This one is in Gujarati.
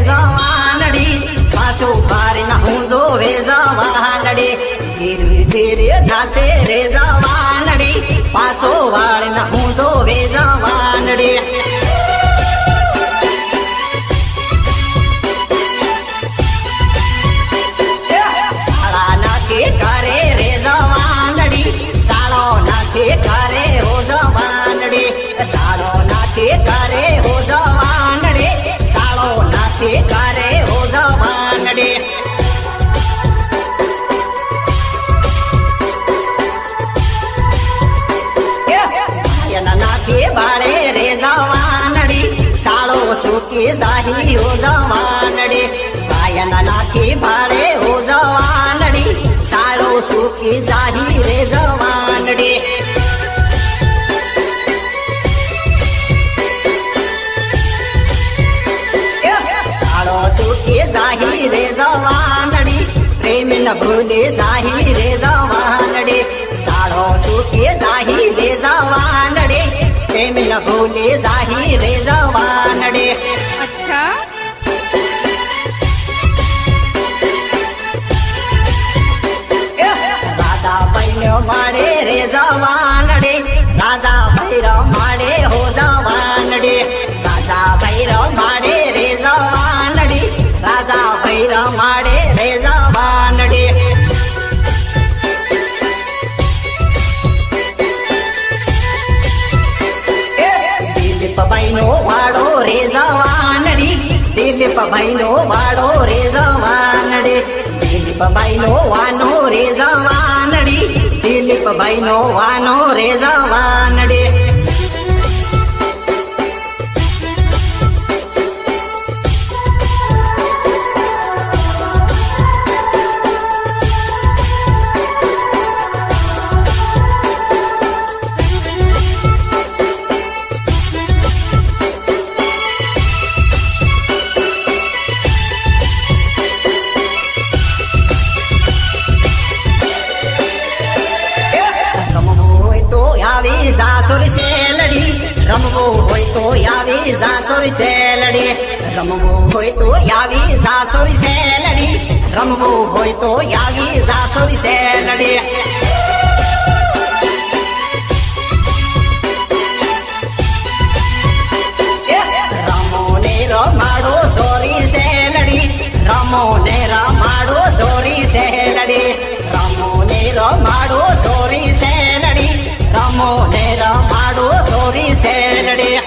જવાનડી પાછું ફારીને હું જોવે જવાનડી ધીરે ધીરે જાશે રે જવાનડી પાછો વાળીને હું જોવે જવાનડી શાળા નથી કરે રે જવાનડી શાળો નથી કરે હો જવાનડી શાળો નથી કરે હો જવાનડી શાળો નથી કરે હો જવાનડી નાથી બાળે રે જવાનડી શાળો સુકી જાહી હો જવાનડી ગાયન નાથી બાળે હો જવાનડી શાળો સુકી જાહી રે જવાનડી શાળો સુકી જાહી રે જવાનડી પ્રેમ ન ભૂલે જાહી રે જવાનડી શાળો સુકી જાહી રે જવાનડી પ્રેમ ન ભૂલે જાહી રે જવાનડી અચ્છા રાજા ભાઈનો માડે રે જવાનડી રાજા ભૈરો માડે હો જવાનડી રાજા ભૈરો માડે રે જવાનડી રાજા ભૈરો માડે રે જવાનડી દિલીપ ભાઈનો વાડો રે જવાનડી દિલીપ ભાઈનો વાડો રે જવાનડી દિલીપ ભાઈનો વાનો રે જવાનડી દિલીપ ભાઈનો વાનો રે જવાનડી આવી જાસોરી શેલડી રમવું હોય તો આવી જાસોરી શેલડી રમવું હોય તો આવી જાસોરી શેલડી રમવું હોય તો આવી જાસોરી શેલડી રમો ને રમાડો સોરી શેલડી રમો ને રમાડો સોરી શેલડી રમો ને રમાડો સોરી શેલડી રમો ને રમાડો સોરી શેલડી